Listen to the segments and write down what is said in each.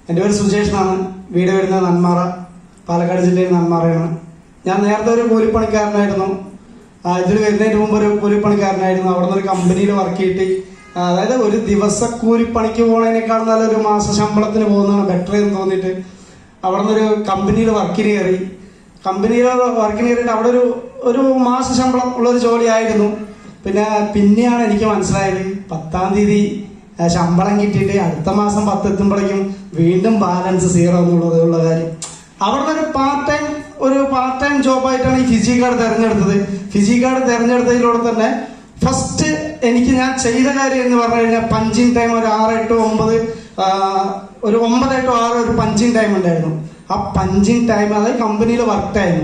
എൻ്റെ പേര് സുജേഷ് എന്നാണ്. വീട് വരുന്നത് നെന്മാറ, പാലക്കാട് ജില്ലയിൽ നെന്മാറയാണ്. ഞാൻ നേരത്തെ ഒരു കൂലിപ്പണിക്കാരനായിരുന്നു. ഇതിൽ വരുന്നതിന് മുമ്പ് ഒരു കൂലിപ്പണിക്കാരനായിരുന്നു. അവിടെ നിന്ന് ഒരു കമ്പനിയിൽ വർക്ക് ചെയ്തിട്ട്, അതായത് ഒരു ദിവസ കൂലിപ്പണിക്ക് പോകുന്നതിനേക്കാൾ നല്ലൊരു മാസ ശമ്പളത്തിന് പോകുന്നതാണ് ബെറ്റർ എന്ന് തോന്നിയിട്ട് അവിടെ നിന്നൊരു കമ്പനിയിൽ വർക്കിന് കയറി. കയറിയിട്ട് അവിടെ ഒരു മാസ ശമ്പളം ഉള്ളൊരു ജോലിയായിരുന്നു. പിന്നെയാണ് എനിക്ക് മനസ്സിലായത് 10-ാം തീയതി ശമ്പളം കിട്ടിയിട്ട് അടുത്ത മാസം 10 എത്തുമ്പോഴേക്കും വീണ്ടും ബാലൻസ് 0 എന്നുള്ളതുള്ള കാര്യം. അവിടെ ഒരു പാർട്ട് ടൈം ജോബായിട്ടാണ് ഈ ഫിജി കാർഡ് തിരഞ്ഞെടുത്തത്. ഫിജി കാർഡ് തിരഞ്ഞെടുത്തതിലൂടെ തന്നെ ഫസ്റ്റ് ഞാൻ ചെയ്ത കാര്യം എന്ന് പറഞ്ഞു കഴിഞ്ഞാൽ പഞ്ചിങ് ടൈം ഒരു 6 to 9, ഒരു 9 to 6 ഒരു പഞ്ചിങ് ടൈം ഉണ്ടായിരുന്നു. ആ പഞ്ചിങ് ടൈം അതായത് കമ്പനിയിൽ വർക്ക് ടൈം,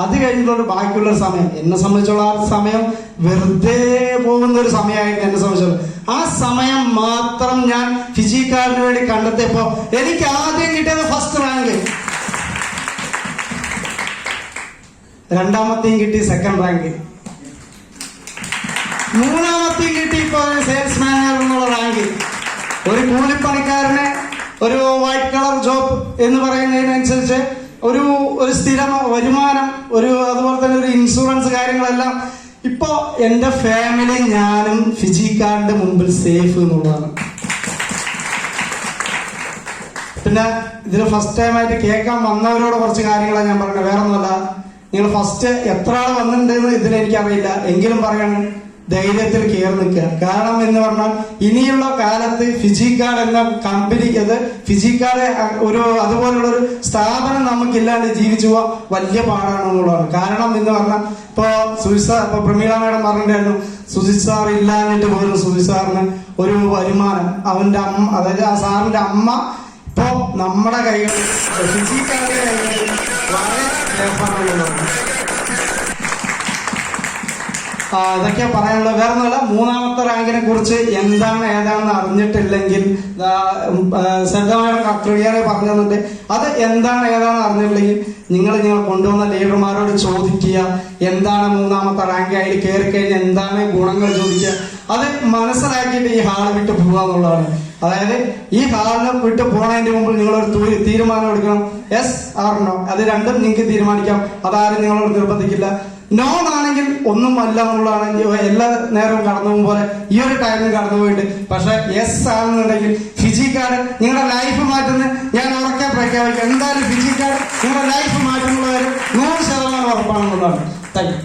അത് കഴിഞ്ഞിട്ടുള്ള ബാക്കിയുള്ള സമയം എന്നെ സംബന്ധിച്ചുള്ള ആ സമയം വെറുതെ പോകുന്ന ഒരു സമയമായിരുന്നു എന്നെ സംബന്ധിച്ചുള്ള. ആ സമയം മാത്രം ഞാൻ ഫിജി കാർഡിന് വേണ്ടി കണ്ടെത്തിയപ്പോ എനിക്ക് ആദ്യം കിട്ടിയത് ഫസ്റ്റ് റാങ്ക്, രണ്ടാമത്തെയും കിട്ടി സെക്കൻഡ് റാങ്ക്, മൂന്നാമത്തെയും കിട്ടി ഇപ്പൊ സെയിൽസ് മാനേജർ എന്നുള്ള റാങ്ക്. ഒരു കൂലിപ്പണിക്കാരന് ഒരു വൈറ്റ് കളർ ജോബ് എന്ന് പറയുന്നതിനനുസരിച്ച് ഒരു സ്ഥിര വരുമാനം, അതുപോലെ തന്നെ ഒരു ഇൻഷുറൻസ് കാര്യങ്ങളെല്ലാം ഇപ്പോ എന്റെ ഫാമിലി ഞാനും ഫിജി കാർഡിന്റെ മുമ്പിൽ സേഫ് എന്നുള്ളതാണ്. പിന്നെ ഇതിന് ഫസ്റ്റ് ടൈം ആയിട്ട് കേൾക്കാൻ വന്നവരോട് കുറച്ച് കാര്യങ്ങളാണ് ഞാൻ പറഞ്ഞത്. വേറെ ഒന്നുമല്ല, നിങ്ങൾ ഫസ്റ്റ് എത്ര ആൾ വന്നിട്ടുണ്ടെന്ന് ഇതിലെനിക്കറിയില്ല, എങ്കിലും പറയണം, ധൈര്യത്തിൽ കയറി നിൽക്കുക. കാരണം എന്ന് പറഞ്ഞാൽ ഇനിയുള്ള കാലത്ത് ഫിജി കാർഡ് എന്ന കമ്പനി, ഫിജി കാർഡ് അതുപോലുള്ള ഒരു സ്ഥാപനം നമുക്കില്ലാണ്ട് ജീവിച്ചു പോവാൻ വലിയ പാടാണെന്നുള്ളതാണ്. കാരണം എന്ന് പറഞ്ഞാൽ ഇപ്പൊ പ്രമീള മാഡം പറഞ്ഞിട്ടായിരുന്നു, സുജിത് സാർ ഇല്ലാഞ്ഞിട്ട് പോലും സുജിത് സാറിന് ഒരു വരുമാനം അവന്റെ അമ്മ, അതായത് ആ സാറിന്റെ അമ്മ ഇപ്പോ നമ്മുടെ കൈകളിൽ ഫിജി കാർഡിന്റെ കൈകളിൽ വളരെ സേഫാണുള്ളതാണ്. ഇതൊക്കെയാ പറയാനുള്ളത്. വേറെ ഒന്നുമല്ല, മൂന്നാമത്തെ റാങ്കിനെ കുറിച്ച് ഏതാണെന്ന് അറിഞ്ഞിട്ടില്ലെങ്കിൽ ശ്രദ്ധമായിട്ട് ക്ലിയറെ പറഞ്ഞു തന്നിട്ട് അത് ഏതാണെന്ന് അറിഞ്ഞിട്ടില്ലെങ്കിൽ നിങ്ങൾ കൊണ്ടുവന്ന ലീഡർമാരോട് ചോദിക്കുക, എന്താണ് മൂന്നാമത്തെ റാങ്ക്, അതിൽ കയറി കഴിഞ്ഞാൽ എന്താണ് ഗുണങ്ങൾ ചോദിക്കുക. അത് മനസ്സിലാക്കിയിട്ട് ഈ ഹാൾ വിട്ട് പോവുക എന്നുള്ളതാണ്. അതായത് ഈ ഹാളിനെ വിട്ട് പോണതിന്റെ മുമ്പ് നിങ്ങളൊരു തീരുമാനം എടുക്കണം, യെസ് ഓർ നോ. അത് രണ്ടും നിങ്ങൾക്ക് തീരുമാനിക്കാം, അതാരും നിങ്ങളോട് നിർബന്ധിക്കില്ല. നോൺ ആണെങ്കിൽ ഒന്നും അല്ല എന്നുള്ളതാണ്. എല്ലാ നേരവും കടന്നു പോലെ ഈ ഒരു ടൈമിൽ കടന്നു പോയിട്ട്, പക്ഷെ യെസ് ആണെന്നുണ്ടെങ്കിൽ ഫിജി കാർഡ് നിങ്ങളുടെ ലൈഫ് മാറ്റുന്ന ഞാൻ ഉറക്കെ പ്രഖ്യാപിക്കാം. എന്തായാലും ഫിജി കാർഡ് നിങ്ങളുടെ ലൈഫ് മാറ്റുന്നവരും 100% ഉറപ്പാണെന്നുള്ളതാണ്. Thank U.